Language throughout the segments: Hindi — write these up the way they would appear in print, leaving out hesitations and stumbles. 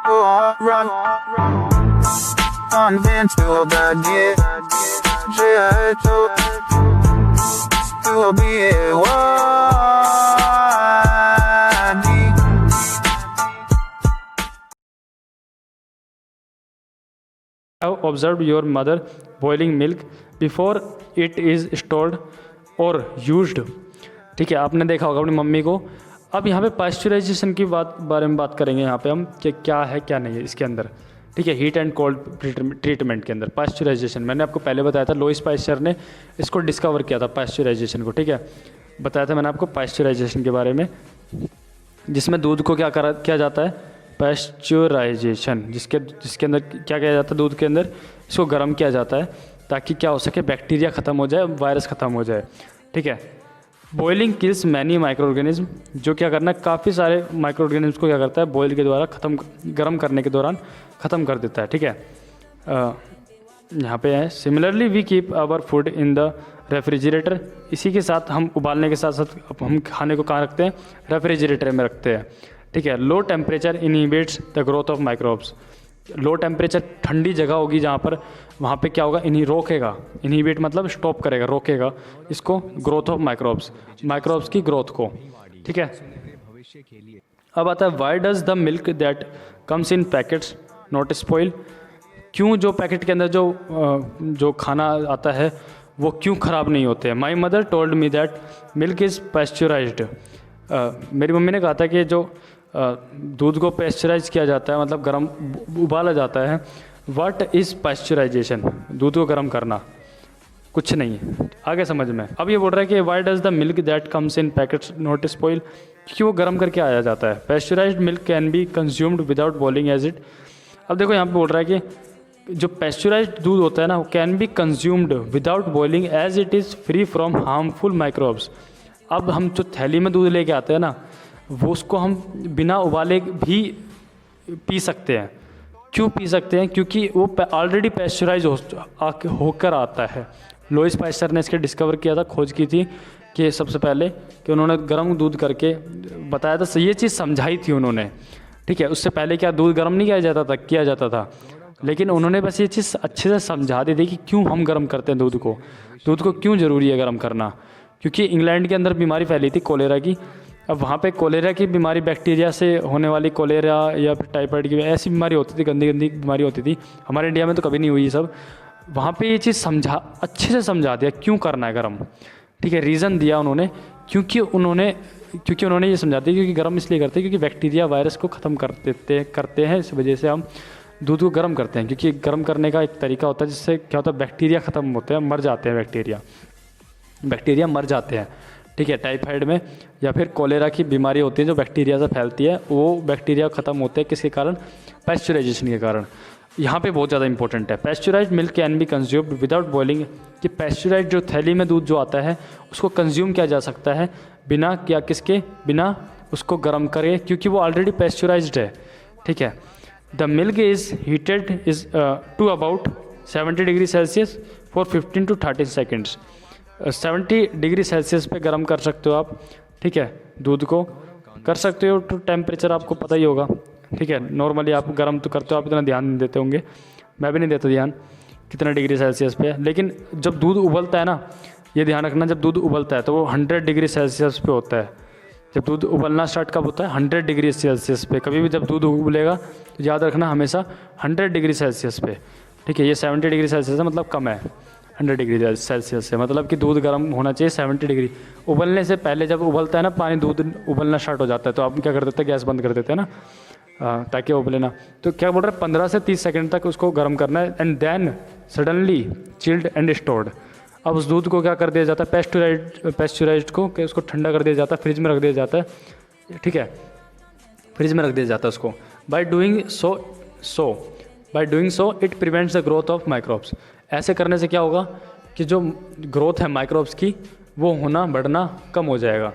run until the to be Have observed your mother boiling milk before it is stored or used। ठीक है, आपने देखा होगा अपनी मम्मी को। अब यहाँ पे पास्चराइजेशन की बारे में बात करेंगे यहाँ पे हम कि क्या है क्या नहीं है इसके अंदर। ठीक है, हीट एंड कोल्ड ट्रीटमेंट के अंदर पास्चराइजेशन मैंने आपको पहले बताया था, लोइस पास्चर ने इसको डिस्कवर किया था पास्चराइजेशन को। ठीक है, बताया था मैंने आपको पास्चराइजेशन के बारे में, जिसमें दूध को किया जाता है पास्चराइजेशन, जिसके अंदर क्या किया जाता है, दूध के अंदर इसको गर्म किया जाता है ताकि क्या हो सके, बैक्टीरिया ख़त्म हो जाए, वायरस ख़त्म हो जाए। ठीक है, boiling kills many micro organism, जो क्या करना है, काफ़ी सारे माइक्रो ऑर्गेनिज्म को क्या करता है, बॉयल के द्वारा गर्म करने के दौरान ख़त्म कर देता है। ठीक है, यहाँ पे है similarly we keep our food in the refrigerator. इसी के साथ हम उबालने के साथ साथ हम खाने को कहाँ रखते हैं, रेफ्रिजरेटर में रखते हैं। ठीक है, low temperature inhibits the growth of microbes. Low temperature ठंडी जगह होगी जहाँ पर, वहाँ पे क्या होगा, रोकेगा, इनहिबिट मतलब स्टॉप करेगा, रोकेगा इसको, ग्रोथ ऑफ माइक्रोब्स की ग्रोथ को। ठीक है, अब आता है Y does the milk that comes in packets not spoil. क्यों जो पैकेट के अंदर जो खाना आता है वो क्यों ख़राब नहीं होते हैं। My mother told me that milk is pasteurised. मेरी मम्मी ने कहा था कि जो दूध को पैस्चराइज किया जाता है, मतलब गर्म उबाला जाता है। व्हाट इज़ पैस्चराइजेशन, दूध को गर्म करना, कुछ नहीं है, आगे समझ में। अब ये बोल रहा है कि why does the milk that comes in packets not spoil, क्यों गर्म करके आया जाता है। Pasteurised milk can be consumed without boiling as it. अब देखो यहाँ पे बोल रहा है कि जो पैस्चराइज्ड दूध होता है ना, वो can be consumed without boiling as it is free from harmful microbes. अब हम जो थैली में दूध लेके आते हैं ना, वो उसको हम बिना उबाले भी पी सकते हैं। क्यों पी सकते हैं, क्योंकि वो ऑलरेडी पैस्चराइज होकर आता है। लोइस पास्चर ने इसके डिस्कवर किया था, खोज की थी कि सबसे पहले कि उन्होंने गर्म दूध करके बताया था, ये चीज़ समझाई थी उन्होंने। ठीक है, उससे पहले क्या दूध गर्म नहीं किया जाता था, लेकिन उन्होंने बस ये चीज़ अच्छे से समझा दी थी कि क्यों हम गर्म करते हैं दूध को क्यों ज़रूरी है गर्म करना। क्योंकि इंग्लैंड के अंदर बीमारी फैली थी कोलेरा की। अब वहाँ पे कोलेरा की बीमारी, बैक्टीरिया से होने वाली कोलेरा या फिर टाइफाइड की ऐसी बीमारी होती थी, गंदी बीमारी होती थी। हमारे इंडिया में तो कभी नहीं हुई ये सब। वहाँ पे ये चीज़ अच्छे से समझा दिया क्यों करना है गर्म। ठीक है, रीज़न दिया उन्होंने, क्योंकि उन्होंने ये समझा दिया क्योंकि गर्म इसलिए करते हैं क्योंकि बैक्टीरिया वायरस को ख़त्म करते हैं। इस वजह से हम दूध को गर्म करते हैं, क्योंकि गर्म करने का एक तरीका होता है जिससे क्या होता है, बैक्टीरिया ख़त्म होते हैं, मर जाते हैं बैक्टीरिया मर जाते हैं। ठीक है, टाइफाइड में या फिर कोलेरा की बीमारी होती है जो बैक्टीरिया से फैलती है, वो बैक्टीरिया ख़त्म होते हैं किसके कारण, पैस्चराइजेशन के कारण। यहाँ पे बहुत ज़्यादा इंपॉर्टेंट है, pasteurised milk can be consumed without boiling. कि पैस्चराइज्ड जो थैली में दूध जो आता है उसको कंज्यूम किया जा सकता है बिना उसको गर्म करे, क्योंकि वो ऑलरेडी पैस्चराइज्ड है। ठीक है, the milk is heated to about 70 degree Celsius for 15 to 30 seconds. 70 degree Celsius पे गर्म कर सकते हो आप। ठीक है, दूध को कर सकते हो, तो टेम्परेचर आपको पता ही होगा। ठीक है, नॉर्मली आप गर्म तो करते हो, आप इतना ध्यान नहीं देते होंगे, मैं भी नहीं देता ध्यान कितना डिग्री सेल्सियस पे है। लेकिन जब दूध उबलता है ना, ये ध्यान रखना, जब दूध उबलता है तो वो 100 डिग्री सेल्सियस पे होता है। जब दूध उबलना स्टार्ट कब होता है, 100 डिग्री सेल्सियस पे। कभी भी जब दूध उबलेगा तो याद रखना हमेशा 100 डिग्री सेल्सियस पे। ठीक है, ये 70 डिग्री सेल्सियस है, मतलब कम है 100 डिग्री सेल्सियस से, मतलब कि दूध गर्म होना चाहिए 70 डिग्री। उबलने से पहले जब उबलता है ना पानी, दूध उबलना स्टार्ट हो जाता है, तो आप क्या कर देते हैं, गैस बंद कर देते हैं ना, ताकि उबले ना। तो क्या बोल रहे हैं, 15 से 30 सेकंड तक उसको गर्म करना है। And then suddenly chilled and stored. अब उस दूध को क्या कर दिया जाता है, पैस्चराइज्ड को, कि उसको ठंडा कर दिया जाता है, फ्रिज में रख दिया जाता है। ठीक है, फ्रिज में रख दिया जाता है उसको। By doing so it prevents the growth of microbes. ऐसे करने से क्या होगा कि जो ग्रोथ है माइक्रोब्स की, वो होना बढ़ना कम हो जाएगा।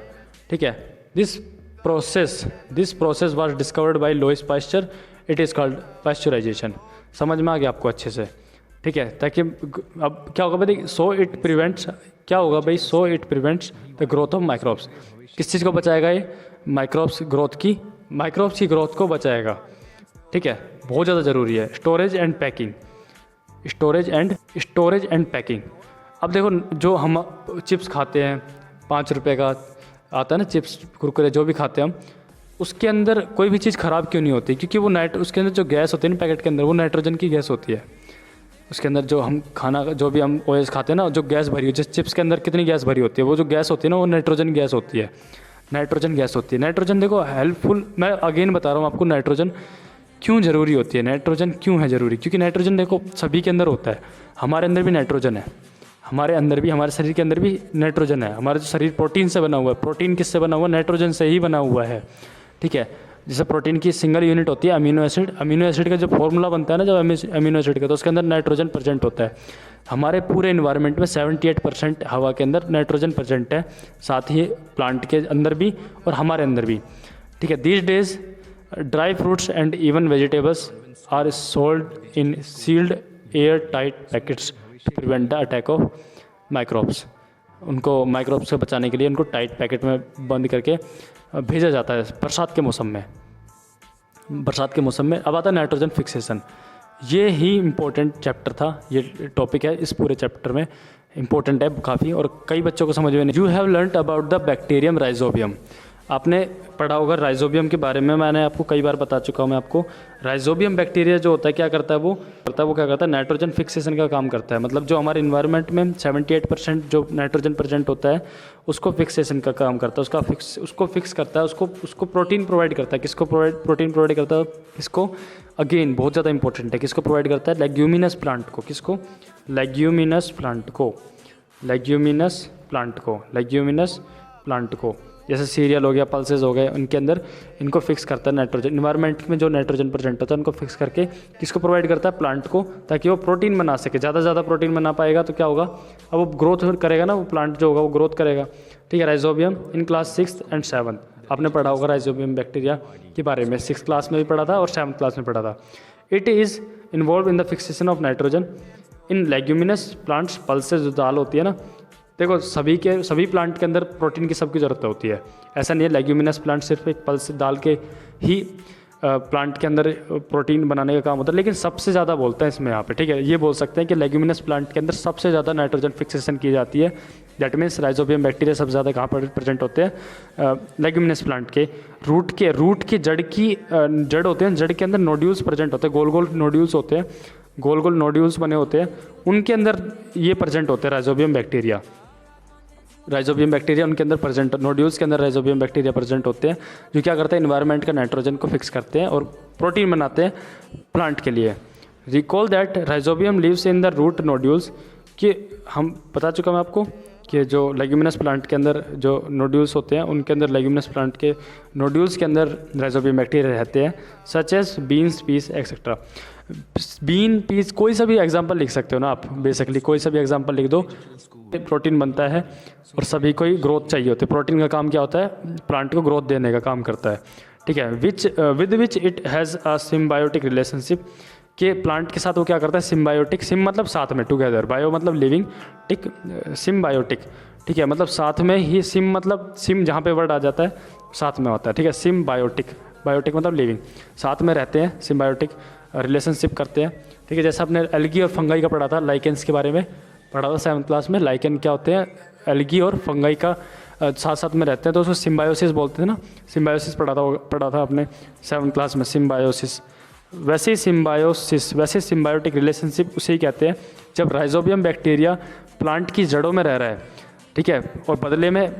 ठीक है, this process was discovered by Louis Pasteur, it is called pasteurisation. समझ में आ गया आपको अच्छे से। ठीक है, ताकि अब क्या होगा भाई, so it prevents the growth of ठीक है, बहुत ज़्यादा ज़रूरी है। Storage and packing, storage and packing. अब देखो जो हम चिप्स खाते हैं 5 रुपये का आता है ना चिप्स कुरकुरे, जो भी खाते हैं हम, उसके अंदर कोई भी चीज़ ख़राब क्यों नहीं होती? क्योंकि वो उसके अंदर जो गैस होती है ना पैकेट के अंदर, वो नाइट्रोजन की गैस होती है। उसके अंदर जो हम खाना जो भी हम ओएस खाते हैं ना, जो गैस भरी हो, जिस चिप्स के अंदर कितनी गैस भरी होती है, वो जो गैस होती है ना वो नाइट्रोजन गैस होती है। नाइट्रोजन देखो हेल्पफुल, मैं अगेन बता रहा हूँ आपको नाइट्रोजन क्यों ज़रूरी होती है। नाइट्रोजन क्यों है ज़रूरी? क्योंकि नाइट्रोजन देखो सभी के अंदर होता है, हमारे अंदर भी नाइट्रोजन है, हमारे शरीर के अंदर भी नाइट्रोजन है। हमारा जो शरीर प्रोटीन से बना हुआ है, प्रोटीन किससे बना हुआ है? नाइट्रोजन से ही बना हुआ है, ठीक है। जैसे प्रोटीन की सिंगल यूनिट होती है अमीनो एसिड का जो फॉर्मूला बनता है ना जब अमीनो एसिड का, तो उसके अंदर नाइट्रोजन प्रेजेंट होता है। हमारे पूरे इन्वायरमेंट में 78% हवा के अंदर नाइट्रोजन प्रेजेंट है, साथ ही प्लांट के अंदर भी और हमारे अंदर भी, ठीक है। These days dry fruits and even vegetables are sold in sealed air tight packets to prevent the attack of microbes. उनको माइक्रोब्स से बचाने के लिए उनको टाइट पैकेट में बंद करके भेजा जाता है बरसात के मौसम में। अब आता है नाइट्रोजन फिक्सेशन। ये ही इम्पोर्टेंट चैप्टर था, ये टॉपिक है इस पूरे चैप्टर में, इम्पोर्टेंट है काफ़ी और कई बच्चों को समझ में नहीं। You have learned about the bacterium rhizobium. आपने पढ़ा होगा राइजोबियम के बारे में, मैंने आपको कई बार बता चुका हूँ। मैं आपको राइजोबियम बैक्टीरिया जो होता है क्या करता है, वो क्या करता है नाइट्रोजन फिक्सेशन का काम करता है। मतलब जो हमारे इन्वायरमेंट में 78% जो नाइट्रोजन प्रेजेंट होता है उसको फिक्सेशन का काम करता है, उसको फिक्स करता है, उसको प्रोटीन प्रोवाइड करता है। किसको प्रोटीन प्रोवाइड करता है? किसको? अगेन बहुत ज़्यादा इंपॉर्टेंट है, किसको प्रोवाइड करता है? लेग्यूमिनस प्लांट को। किसको? लेग्यूमिनस प्लांट को। जैसे सीरियल हो गया, पल्सेस हो गए, उनके अंदर इनको फिक्स करता है नाइट्रोजन। इन्वायरमेंट में जो नाइट्रोजन प्रेजेंट होता है उनको फिक्स करके किसको प्रोवाइड करता है? प्लांट को, ताकि वो प्रोटीन बना सके। ज़्यादा से ज़्यादा प्रोटीन बना पाएगा तो क्या होगा? अब वो ग्रोथ करेगा ना, वो प्लांट जो होगा वो ग्रोथ करेगा, ठीक है। Rhizobium in class 6th and 7th आपने पढ़ा होगा राइजोबियम बैक्टीरिया के बारे में, 6th क्लास में भी पढ़ा था और 7th क्लास में पढ़ा था। It is involve in the fixation of nitrogen in leguminous plants. Pulses जो दाल होती है ना, देखो सभी प्लांट के अंदर प्रोटीन की सबकी ज़रूरत होती है। ऐसा नहीं है लेग्यूमिनस प्लांट सिर्फ एक पल्स दाल के ही प्लांट के अंदर प्रोटीन बनाने का काम होता है, लेकिन सबसे ज़्यादा बोलते हैं इसमें यहाँ पे, ठीक है। ये बोल सकते हैं कि लेग्यूमिनस प्लांट के अंदर सबसे ज़्यादा नाइट्रोजन फिक्सेशन की जाती है। दैट मीन्स राइजोबियम बैक्टीरिया सबसे ज़्यादा कहाँ पर प्रेजेंट होते हैं? लेग्यूमिनस प्लांट के रूट की जड़ होते हैं, जड़ के अंदर नोड्यूल्स प्रेजेंट होते हैं, गोल गोल नोड्यूल्स होते हैं, गोल गोल नोड्यूल्स बने होते हैं, उनके अंदर ये प्रेजेंट होते हैं राइजोबियम बैक्टीरिया उनके अंदर प्रेजेंट, नोड्यूल्स के अंदर राइजोबियम बैक्टीरिया प्रेजेंट होते हैं, जो क्या करते हैं? इन्वायरमेंट का नाइट्रोजन को फिक्स करते हैं और प्रोटीन बनाते हैं प्लांट के लिए। Recall that rhizobium lives in the root nodules, कि हम बता चुका मैं आपको कि जो लेग्यूमिनस प्लांट के अंदर जो नोड्यूल्स होते हैं उनके अंदर लेग्यूमिनस प्लांट के नोड्यूल्स के अंदर राइजोबियम बैक्टीरिया रहते हैं, such as beans, peas etcetera. Bean, peas, कोई सा भी एग्जांपल लिख सकते हो ना आप, बेसिकली कोई सा भी एग्जांपल लिख दो। प्रोटीन बनता है और सभी को ही ग्रोथ चाहिए होती है। प्रोटीन का काम क्या होता है? प्लांट को ग्रोथ देने का काम करता है, ठीक है। With which it has a symbiotic relationship, के प्लांट के साथ वो क्या करता है? सिम्बायोटिक, सिम मतलब साथ में, टुगेदर, बायो मतलब लिविंग, टिक सिम्बायोटिक, ठीक है। मतलब साथ में ही, सिम मतलब सिम जहाँ पे वर्ड आ जाता है साथ में होता है, ठीक है। सिम्बायोटिक, बायोटिक मतलब लिविंग, साथ में रहते हैं, सिम्बायोटिक रिलेशनशिप करते हैं, ठीक है। जैसे आपने एल्गी और फंगाई का पढ़ा था, लाइकेंस के बारे में पढ़ा था 7th क्लास में। लाइकेन क्या होते हैं? एल्गी और फंगाई का साथ साथ में रहते हैं, तो उसको सिम्बायोसिस बोलते हैं ना। सिम्बायोसिस पढ़ा था आपने 7th क्लास में, सिम्बायोसिस। वैसे सिम्बायोटिक रिलेशनशिप उसे ही कहते हैं जब राइजोबियम बैक्टीरिया प्लांट की जड़ों में रह रहा है, ठीक है, और बदले में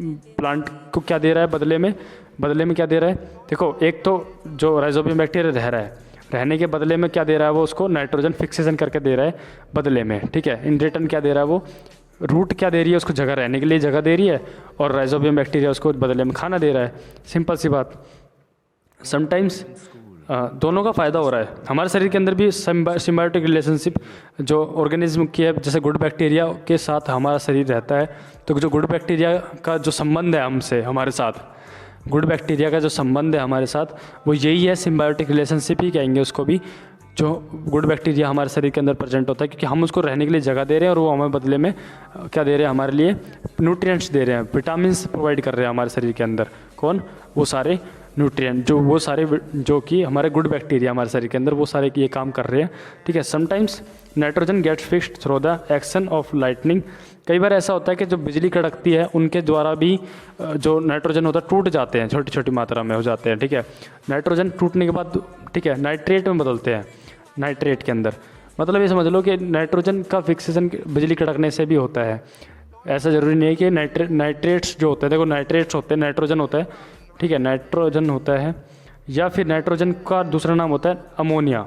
प्लांट को क्या दे रहा है? बदले में क्या दे रहा है? देखो, एक तो जो राइजोबियम बैक्टीरिया रह रहा है, रहने के बदले में क्या दे रहा है? वो उसको नाइट्रोजन फिक्सेशन करके दे रहा है बदले में, ठीक है। इन रिटर्न क्या दे रहा है? वो रूट क्या दे रही है? उसको जगह, रहने के लिए जगह दे रही है, और राइजोबियम बैक्टीरिया उसको बदले में खाना दे रहा है। सिंपल सी बात। समटाइम्स दोनों का फ़ायदा हो रहा है। हमारे शरीर के अंदर भी सिम्बायोटिक रिलेशनशिप जो ऑर्गेनिज्म की है, जैसे गुड बैक्टीरिया के साथ हमारा शरीर रहता है, तो जो गुड बैक्टीरिया का जो संबंध है हमसे, हमारे साथ गुड बैक्टीरिया का जो संबंध है हमारे साथ, वो यही है, सिम्बायोटिक रिलेशनशिप ही कहेंगे उसको भी। जो गुड बैक्टीरिया हमारे शरीर के अंदर प्रेजेंट होता है, क्योंकि हम उसको रहने के लिए जगह दे रहे हैं और वो हमें बदले में क्या दे रहे हैं? हमारे लिए न्यूट्रिएंट्स दे रहे हैं, विटामिन्स प्रोवाइड कर रहे हैं हमारे शरीर के अंदर। कौन? वो सारे न्यूट्रिएंट, जो वो सारे जो कि हमारे गुड बैक्टीरिया हमारे शरीर के अंदर वो सारे ये काम कर रहे हैं, ठीक है। Sometimes nitrogen gets fixed through the action of lightning. कई बार ऐसा होता है कि जो बिजली कड़कती है उनके द्वारा भी जो नाइट्रोजन होता है टूट जाते हैं, छोटी छोटी मात्रा में हो जाते हैं, ठीक है। नाइट्रोजन टूटने के बाद, ठीक है, नाइट्रेट में बदलते हैं, नाइट्रेट के अंदर। मतलब ये समझ लो कि नाइट्रोजन का फिक्सेशन बिजली कड़कने से भी होता है। ऐसा ज़रूरी नहीं है कि नाइट्रेट्स जो होते हैं, देखो नाइट्रेट्स होते हैं, नाइट्रोजन होता है, ठीक है, नाइट्रोजन होता है, या फिर नाइट्रोजन का दूसरा नाम होता है अमोनिया।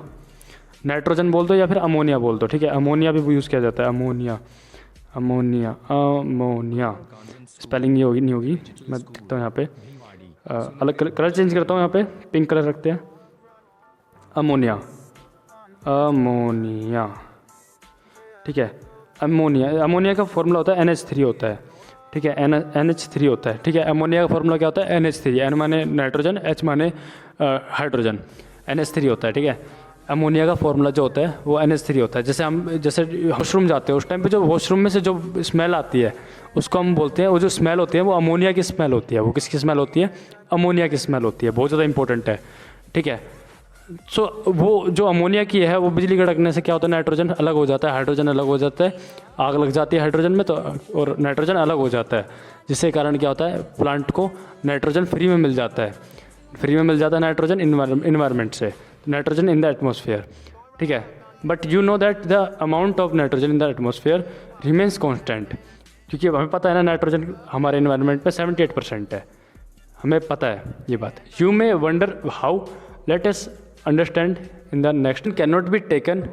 नाइट्रोजन बोल दो या फिर अमोनिया बोल दो, ठीक है। अमोनिया भी यूज़ किया जाता है, अमोनिया, अमोनिया, अमोनिया। स्पेलिंग ये होगी नहीं होगी, मैं देखता हूँ यहाँ पे, अलग कलर चेंज करता हूँ, यहाँ पे पिंक कलर रखते हैं, अमोनिया, अमोनिया, ठीक है। अमोनिया का फॉर्मूला होता है NH3 होता है, ठीक है, NH3 होता है, ठीक है। अमोनिया का फॉर्मूला क्या होता है? NH3, N माने नाइट्रोजन, H माने हाइड्रोजन, NH3 होता है, ठीक है। अमोनिया का फॉर्मूला जो होता है वो NH3 होता है। जैसे वॉशरूम जाते हैं उस टाइम पे जो वॉशरूम में से जो स्मेल आती है उसको हम बोलते हैं, वो जो स्मेल होती है वो अमोनिया की स्मेल होती है। वो किसकी स्मेल होती है? अमोनिया की स्मेल होती है, बहुत ज़्यादा इंपॉर्टेंट है, ठीक है। सो वो जो अमोनिया की है वो बिजली कड़कने से क्या होता है, नाइट्रोजन अलग हो जाता है, हाइड्रोजन अलग हो जाता है, आग लग जाती है हाइड्रोजन में तो, और नाइट्रोजन अलग हो जाता है, जिसके कारण क्या होता है, प्लांट को नाइट्रोजन फ्री में मिल जाता है, फ्री में मिल जाता है नाइट्रोजन इन्वायरमेंट से, नाइट्रोजन इन द एटमॉस्फेयर, ठीक है। But you know that the amount of nitrogen in the atmosphere remains constant, क्योंकि हमें पता है ना नाइट्रोजन हमारे इन्वायरमेंट में 78% है, हमें पता है ये बात। You may wonder how, let us understand in the next. Can not be taken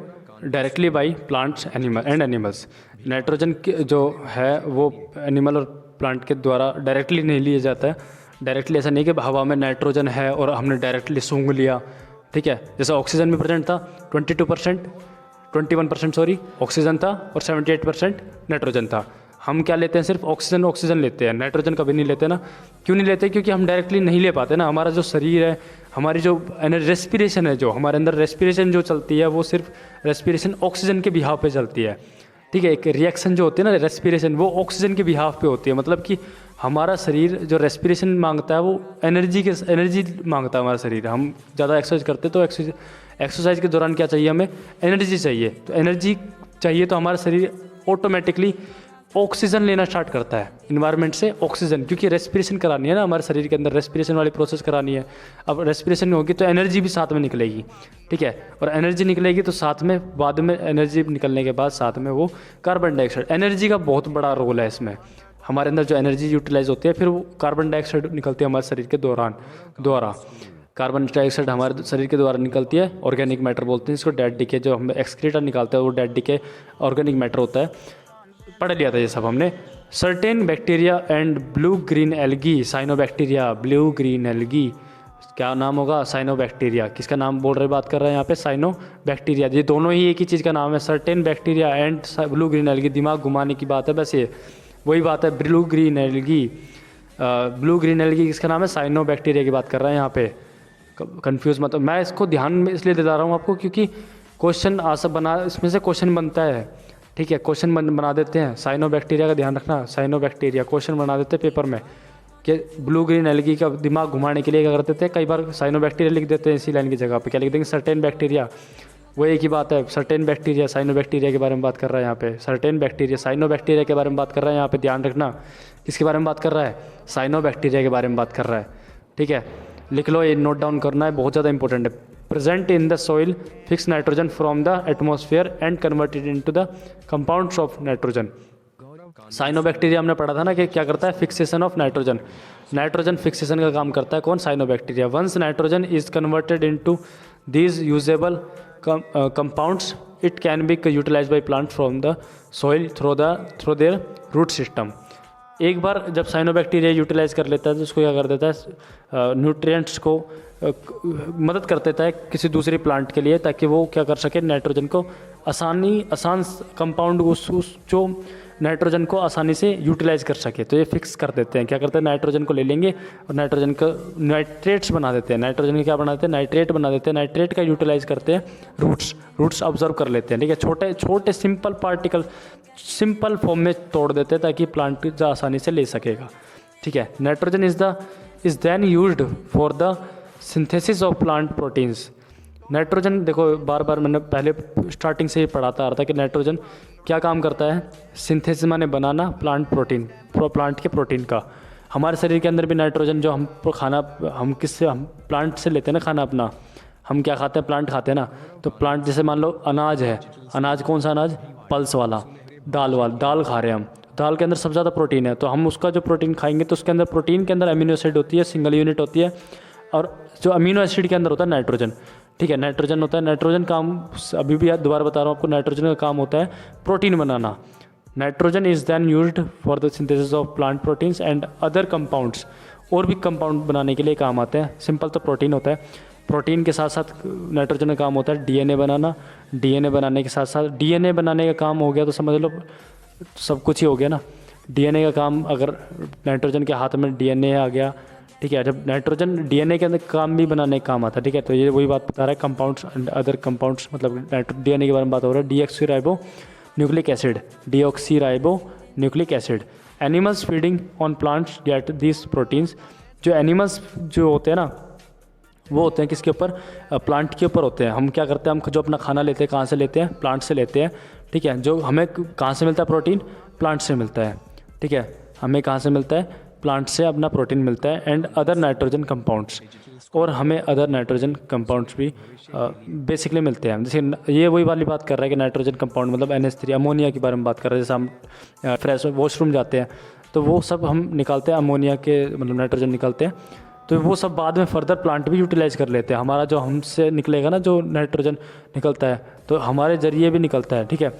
directly by plants animals. Nitrogen जो है वो एनिमल और प्लांट के द्वारा डायरेक्टली नहीं लिया जाता है। डायरेक्टली ऐसा नहीं कि हवा में नाइट्रोजन है और हमने डायरेक्टली सूंघ लिया, ठीक है। जैसे ऑक्सीजन में प्रेजेंट था 21% सॉरी ऑक्सीजन था और 78% नाइट्रोजन था। हम क्या लेते हैं, सिर्फ ऑक्सीजन लेते हैं, नाइट्रोजन कभी नहीं लेते ना। क्यों नहीं लेते? क्योंकि हम डायरेक्टली नहीं ले पाते ना। हमारा जो शरीर है, हमारी जो रेस्पिरेशन है, जो हमारे अंदर रेस्पिरेशन जो चलती है वो सिर्फ रेस्पिरेशन ऑक्सीजन के बिहाव पे चलती है, ठीक है। एक रिएक्शन जो होती है ना रेस्पिरेशन, वो ऑक्सीजन के बिहाव पे होती है। मतलब कि हमारा शरीर जो रेस्पिरेशन मांगता है वो एनर्जी मांगता है हमारा शरीर। हम ज़्यादा एक्सरसाइज करते हैं तो एक्सरसाइज के दौरान क्या चाहिए, हमें एनर्जी चाहिए। तो एनर्जी चाहिए तो हमारा शरीर ऑटोमेटिकली ऑक्सीजन लेना स्टार्ट करता है इन्वायरमेंट से, ऑक्सीजन, क्योंकि रेस्पिरेशन करानी है ना हमारे शरीर के अंदर, रेस्पिरेशन वाली प्रोसेस करानी है। अब रेस्पिरेशन होगी तो एनर्जी भी साथ में निकलेगी, ठीक है। और एनर्जी निकलेगी तो साथ में बाद में एनर्जी निकलने के बाद साथ में वो कार्बन डाइऑक्साइड, एनर्जी का बहुत बड़ा रोल है इसमें। हमारे अंदर जो एनर्जी यूटिलाइज होती है फिर वो कार्बन डाइऑक्साइड निकलती है हमारे शरीर के द्वारा कार्बन डाइऑक्साइड हमारे शरीर के द्वारा निकलती है। ऑर्गेनिक मैटर बोलते हैं इसको, डेड डिके जो हम एक्सक्रीटर निकालते हैं वो डेड डिके ऑर्गेनिक मैटर होता है। पढ़ लिया था ये सब हमने। Certain bacteria and blue green algae, cyanobacteria, blue green algae, क्या नाम होगा? साइनोबैक्टीरिया। किसका नाम बोल रहे बात कर रहे हैं यहाँ पे? साइनोबैक्टीरिया। ये दोनों ही एक ही चीज़ का नाम है, certain bacteria and blue green algae. दिमाग घुमाने की बात है, बस ये वही बात है। Blue green algae, blue green algae किसका नाम है? साइनोबैक्टीरिया की बात कर रहे हैं यहाँ पे, कंफ्यूज मत। मैं इसको ध्यान में इसलिए दे रहा हूँ आपको क्योंकि क्वेश्चन इसमें से क्वेश्चन बनता है, ठीक है। क्वेश्चन बना देते हैं, साइनोबैक्टीरिया का ध्यान रखना, साइनोबैक्टीरिया क्वेश्चन बना देते हैं पेपर में कि ब्लू ग्रीन एल्गी का दिमाग घुमाने के लिए क्या करते थे, कई बार साइनोबैक्टीरिया लिख देते हैं इसी लाइन की जगह पे, क्या लिख देंगे? Certain bacteria. वो एक ही बात है, सर्टेन बैक्टीरिया साइनोबैक्टीरिया के बारे में बात कर रहा है यहाँ पे। सर्टेन बैक्टीरिया साइनोबैक्टीरिया के बारे में बात कर रहा है यहाँ पे, ध्यान रखना। किसके बारे में बात कर रहा है? साइनोबैक्टीरिया के बारे में बात कर रहा है, ठीक है। लिख लो, ये नोट डाउन करना है, बहुत ज़्यादा इंपॉर्टेंट है। Present in the soil fix nitrogen from the atmosphere and converted into the compounds of nitrogen. Cyanobacteria हमने पढ़ा था ना कि क्या करता है? Fixation of nitrogen. Nitrogen fixation का काम करता है कौन? Cyanobacteria. Once nitrogen is converted into these usable compounds, it can be utilized by plants from the soil through their root system. एक बार जब साइनोबैक्टीरिया यूटिलाइज कर लेता है तो उसको क्या कर देता है? न्यूट्रिएंट्स को मदद कर देता है किसी दूसरे प्लांट के लिए, ताकि वो क्या कर सके? नाइट्रोजन को आसान कंपाउंड उस जो नाइट्रोजन को आसानी से यूटिलाइज कर सके। तो ये फिक्स कर देते हैं, क्या करते हैं? नाइट्रोजन को ले लेंगे और नाइट्रोजन का नाइट्रेट्स बना देते हैं। नाइट्रोजन के क्या बना देते हैं? नाइट्रेट बना देते हैं। नाइट्रेट का यूटिलाइज करते हैं रूट्स ऑब्जर्व कर लेते हैं, ठीक है। छोटे छोटे सिंपल पार्टिकल सिंपल फॉर्म में तोड़ देते हैं ताकि प्लांट आसानी से ले सकेगा, ठीक है। Nitrogen is the is then used for the synthesis of plant proteins. Nitrogen देखो बार बार मैंने पहले स्टार्टिंग से ही पढ़ाता आ रहा था कि नाइट्रोजन क्या काम करता है, सिंथेसिस माने बनाना प्लांट प्रोटीन, प्लांट के प्रोटीन का। हमारे शरीर के अंदर भी नाइट्रोजन जो हम खाना हम किससे हम प्लांट से लेते हैं ना खाना अपना, हम क्या खाते हैं प्लांट खाते हैं ना। तो प्लांट जैसे मान लो अनाज है, अनाज कौन सा अनाज, पल्स वाला, दाल खा रहे हैं हम, दाल के अंदर सबसे ज़्यादा प्रोटीन है। तो हम उसका जो प्रोटीन खाएंगे तो उसके अंदर प्रोटीन के अंदर अमीनो एसिड होती है, सिंगल यूनिट होती है, और जो अमीनो एसिड के अंदर होता है नाइट्रोजन, ठीक है, नाइट्रोजन होता है। नाइट्रोजन काम अभी भी दोबारा बता रहा हूँ आपको, नाइट्रोजन का काम होता है प्रोटीन बनाना। Nitrogen is then used for the synthesis of plant proteins and other compounds, और भी कंपाउंड बनाने के लिए काम आते हैं। सिंपल तो प्रोटीन होता है, प्रोटीन के साथ साथ नाइट्रोजन का काम होता है डीएनए बनाना, डीएनए बनाने के साथ साथ डीएनए बनाने का काम हो गया तो समझ लो सब कुछ ही हो गया ना। डीएनए का काम अगर नाइट्रोजन के हाथ में डीएनए आ गया, ठीक है, जब नाइट्रोजन डीएनए के अंदर काम भी बनाने का काम आता है, ठीक है। तो ये वही बात बता रहा है कंपाउंड्स एंड अदर कंपाउंड्स, मतलब डीएनए के बारे में बात हो रहा है। Deoxyribo nucleic acid, deoxyribo nucleic acid. Animals feeding on plants get this proteins. जो एनिमल्स जो होते हैं ना वो होते हैं किसके ऊपर, प्लांट के ऊपर होते हैं। हम क्या करते हैं, हम जो अपना खाना लेते हैं कहाँ से लेते हैं, प्लांट से लेते हैं, ठीक है। जो हमें कहाँ से मिलता है प्रोटीन, प्लांट से मिलता है, ठीक है। हमें कहाँ से मिलता है, प्लांट से अपना प्रोटीन मिलता है। एंड अदर नाइट्रोजन कंपाउंड्स, और हमें अदर नाइट्रोजन कंपाउंड्स भी बेसिकली मिलते हैं। जैसे ये वही वाली बात कर रहा है कि नाइट्रोजन कंपाउंड मतलब NH3 अमोनिया के बारे में बात कर रहे हैं। जैसे हम फ्रेश वॉशरूम जाते हैं तो वो सब हम निकालते हैं अमोनिया के, मतलब नाइट्रोजन निकालते हैं, तो वो सब बाद में फर्दर प्लांट भी यूटिलाइज कर लेते हैं। हमारा जो हमसे निकलेगा ना जो नाइट्रोजन निकलता है तो हमारे जरिए भी निकलता है, ठीक है।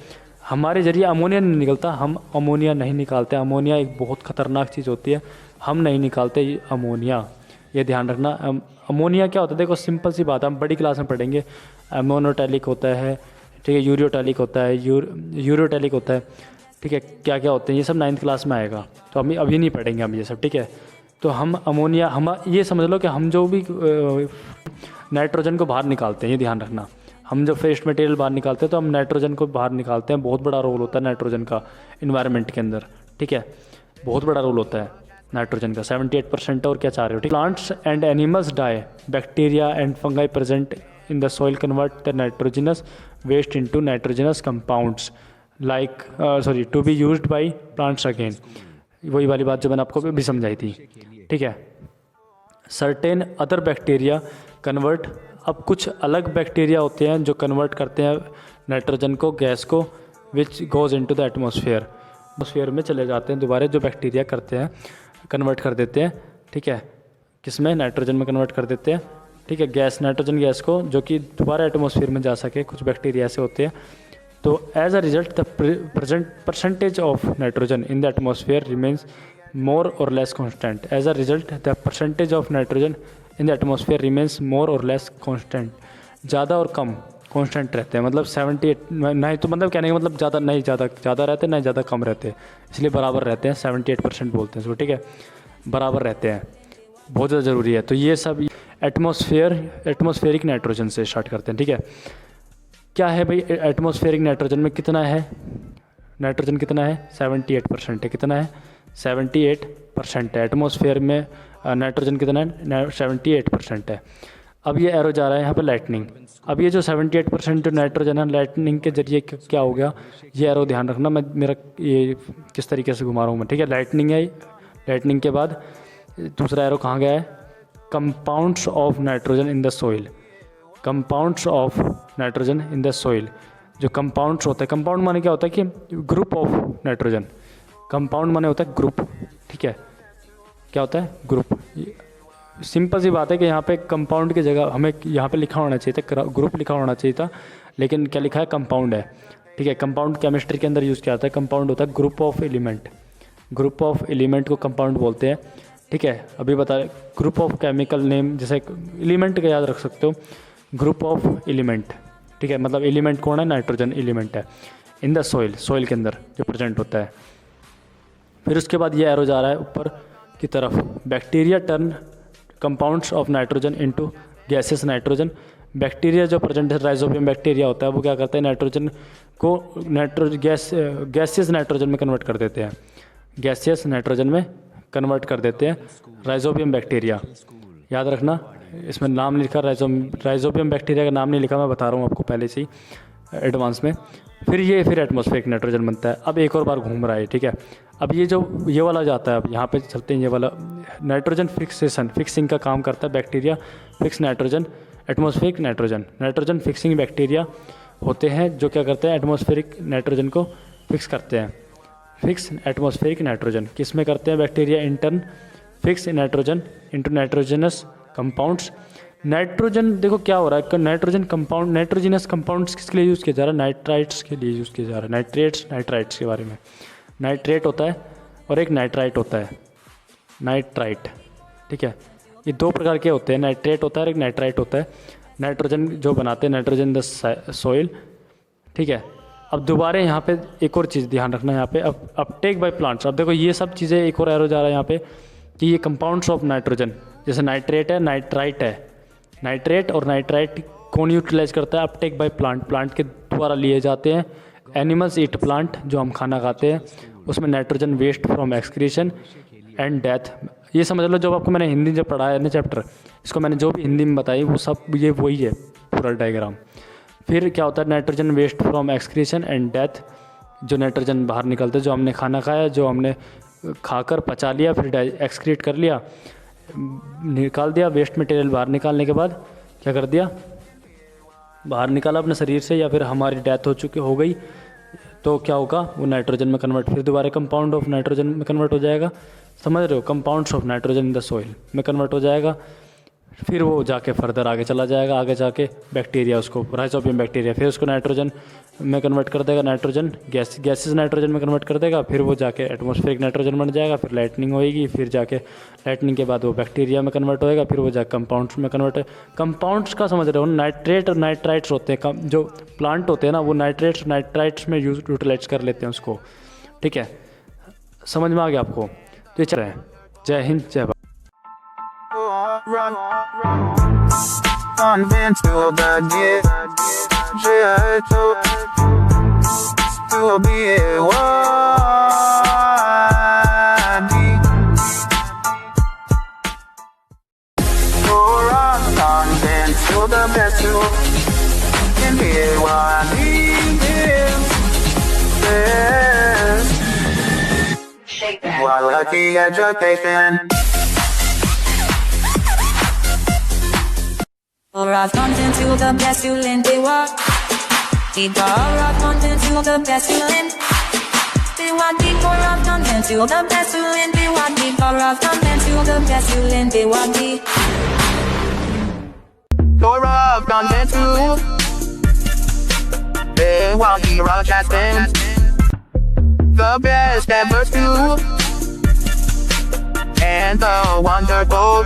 हमारे जरिए अमोनिया नहीं निकलता, हम अमोनिया नहीं निकालते। अमोनिया एक बहुत ख़तरनाक चीज़ होती है, हम नहीं निकालते ये अमोनिया, ये ध्यान रखना। अमोनिया क्या होता है, देखो सिंपल सी बात है, हम बड़ी क्लास में पढ़ेंगे। अमोनोटैलिक होता है, ठीक है, यूरियोटैलिक होता है, यूरियोटैलिक होता है, ठीक है, क्या क्या होते हैं ये सब 9th क्लास में आएगा, तो हम अभी नहीं पढ़ेंगे हम ये सब, ठीक है। तो हम अमोनिया, हम ये समझ लो कि हम जो भी नाइट्रोजन को बाहर निकालते हैं, ये ध्यान रखना। हम जब वेस्ट मटेरियल बाहर निकालते हैं तो हम नाइट्रोजन को बाहर निकालते हैं। बहुत बड़ा रोल होता है नाइट्रोजन का इन्वायरमेंट के अंदर, ठीक है, बहुत बड़ा रोल होता है नाइट्रोजन का। 78% और क्या चाह रहे हो, ठीक। Plants and animals die, bacteria and fungi present in the soil convert the nitrogenous waste into nitrogenous compounds like to be used by plants again. वही वाली बात जो मैंने आपको भी समझाई थी, ठीक है। सर्टेन अदर बैक्टीरिया कन्वर्ट, अब कुछ अलग बैक्टीरिया होते हैं जो कन्वर्ट करते हैं नाइट्रोजन को, गैस को, विच गोज़ इनटू द एटमॉस्फेयर में चले जाते हैं दोबारा। जो बैक्टीरिया करते हैं कन्वर्ट कर देते हैं, ठीक है, किस में, नाइट्रोजन में कन्वर्ट कर देते हैं, ठीक है, गैस, नाइट्रोजन गैस को, जो कि दोबारा एटमॉस्फेयर में जा सके। कुछ बैक्टीरिया ऐसे होते हैं। तो as a result the present percentage of nitrogen in the atmosphere remains more or less constant. As a result the percentage of nitrogen in the atmosphere remains more or less constant. ज़्यादा और कम कॉन्स्टेंट रहते हैं, मतलब 78 नहीं, तो मतलब कहने का मतलब ज़्यादा नहीं, ज़्यादा रहते हैं, नहीं ज़्यादा कम रहते हैं, इसलिए बराबर रहते हैं। 78% बोलते हैं इसको, ठीक है, बराबर रहते हैं, बहुत ज़्यादा ज़रूरी है। तो ये सब एटमॉस्फेरिक नाइट्रोजन से स्टार्ट करते हैं, ठीक है। क्या है भाई एटमॉस्फेरिक नाइट्रोजन में कितना है, नाइट्रोजन कितना है, 78% है। कितना है, 78% है। एटमॉस्फेयर में नाइट्रोजन कितना है, 78% है। अब ये एरो जा रहा है यहाँ पे लाइटनिंग। अब ये जो 78% जो नाइट्रोजन है, लाइटनिंग के जरिए क्या हो गया, ये एरो ध्यान रखना, मैं मेरा ये किस तरीके से घुमा रहा हूँ मैं, ठीक है। लाइटनिंग है, लाइटनिंग के बाद दूसरा एरो कहाँ गया है, compounds of nitrogen in the soil. Compounds of nitrogen in the soil, जो कंपाउंड्स होते हैं, कंपाउंड माने क्या होता है कि ग्रुप ऑफ नाइट्रोजन, कंपाउंड माने होता है ग्रुप, ठीक है, क्या होता है, ग्रुप। सिंपल सी बात है कि यहाँ पे कंपाउंड की जगह हमें यहाँ पे लिखा होना चाहिए था, ग्रुप लिखा होना चाहिए था, लेकिन क्या लिखा है, कंपाउंड है, ठीक है। कंपाउंड केमिस्ट्री के अंदर यूज़ किया जाता है। कंपाउंड होता है group of element, group of element को कंपाउंड बोलते हैं, ठीक है। अभी बता, ग्रुप ऑफ केमिकल नेम, जैसे एलिमेंट का याद रख सकते हो, ग्रुप ऑफ एलिमेंट, ठीक है, मतलब एलिमेंट कौन है, नाइट्रोजन एलिमेंट है इन द सॉइल, सॉइल के अंदर जो प्रेजेंट होता है। फिर उसके बाद ये एरो जा रहा है ऊपर की तरफ, bacteria turn compounds of nitrogen into gases nitrogen. Bacteria जो प्रेजेंट है, राइजोबियम बैक्टीरिया होता है, वो क्या करता है, नाइट्रोजन को गैसियस नाइट्रोजन में कन्वर्ट कर देते हैं, गैसियस नाइट्रोजन में कन्वर्ट कर देते हैं राइजोबियम बैक्टीरिया। याद रखना, इसमें नाम नहीं लिखा, राइजोबियम बैक्टीरिया का नाम नहीं लिखा, मैं बता रहा हूँ आपको पहले से ही एडवांस में। फिर एटमॉस्फेरिक नाइट्रोजन बनता है। अब एक और बार घूम रहा है, ठीक है। अब ये वाला जाता है, अब यहाँ पे चलते हैं। ये वाला नाइट्रोजन फिक्सिंग का काम करता है bacteria. Fix nitrogen, atmospheric nitrogen fixing bacteria होते हैं जो क्या करते हैं, एटमॉस्फेरिक नाइट्रोजन को फिक्स करते हैं। फिक्स एटमॉस्फेरिक नाइट्रोजन किस में करते हैं bacteria? Intern fix nitrogen into nitrogenous compounds. Nitrogen देखो क्या हो रहा है, नाइट्रोजन कंपाउंड, नाइट्रोजनस कंपाउंड्स किसके लिए यूज़ किया जा रहा है? नाइट्राइट्स के लिए यूज़ किया जा रहा है। नाइट्राइट्स के बारे में, नाइट्रेट होता है और एक नाइट्राइट होता है, नाइट्राइट, ठीक है। ये दो प्रकार के होते हैं, नाइट्रेट होता है और एक नाइट्राइट होता है। नाइट्रोजन जो बनाते हैं, नाइट्रोजन द सोइल, ठीक है। अब दोबारा यहाँ पे एक और चीज़ ध्यान रखना, यहाँ पे अपटेक बाय प्लांट्स। अब देखो ये सब चीज़ें, एक और एरो जा रहा है यहाँ पे कि ये कंपाउंड्स ऑफ नाइट्रोजन, जैसे नाइट्रेट है, नाइट्राइट है। नाइट्रेट और नाइट्राइट कौन यूटिलाइज करता है? अपटेक बाय प्लांट के द्वारा लिए जाते हैं। एनिमल्स ईट प्लांट, जो हम खाना खाते हैं, उसमें nitrogen waste from excretion and death. ये समझ लो, जब आपको मैंने हिंदी जब पढ़ाया है ना चैप्टर, इसको मैंने जो भी हिंदी में बताई वो सब ये वही है पूरा डायग्राम। फिर क्या होता है? Nitrogen waste from excretion and death, जो नाइट्रोजन बाहर निकलते हैं, जो हमने खाना खाया, जो हमने खाकर पचा लिया, फिर एक्सक्रीट कर लिया, निकाल दिया, वेस्ट मटेरियल बाहर निकालने के बाद क्या कर दिया, बाहर निकाला अपने शरीर से, या फिर हमारी डेथ हो गई, तो क्या होगा, वो नाइट्रोजन में कन्वर्ट, फिर दोबारा कंपाउंड ऑफ नाइट्रोजन में कन्वर्ट हो जाएगा। समझ रहे हो? Compounds of nitrogen in the soil में कन्वर्ट हो जाएगा। फिर वो जाके फर्दर आगे चला जाएगा, आगे जाके बैक्टीरिया, उसको राइजोबियम बैक्टीरिया, फिर उसको नाइट्रोजन में कन्वर्ट कर देगा, नाइट्रोजन गैसेस नाइट्रोजन में कन्वर्ट कर देगा, फिर वो जाके एटमॉस्फेरिक नाइट्रोजन बन जाएगा, फिर लाइटनिंग होएगी, फिर जाके लाइटनिंग के बाद वो बैक्टीरिया में कन्वर्ट होएगा, फिर वो जाके कंपाउंड्स में कन्वर्ट है। कंपाउंड्स का समझ रहे हो? नाइट्रेट और नाइट्राइट्स होते हैं, जो प्लांट होते हैं ना, वो नाइट्रेट्स नाइट्राइट्स में यूटिलाइज कर लेते हैं उसको, ठीक है। समझ में आ गया आपको? तो ये चल रहे हैं। जय हिंद, जय Bharat. Quality education. Alright, content to the best you lend they walk. Deep alright, content to the best you lend. They want deep alright, content to the best you lend. They want deep alright, content to the best you lend. They want deep. Dora of content too. They want the rock has been the best ever too. And the wonderful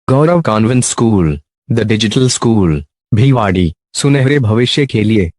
Gaurav convent school, the digital school, Bhiwadi, सुनहरे भविष्य के लिए।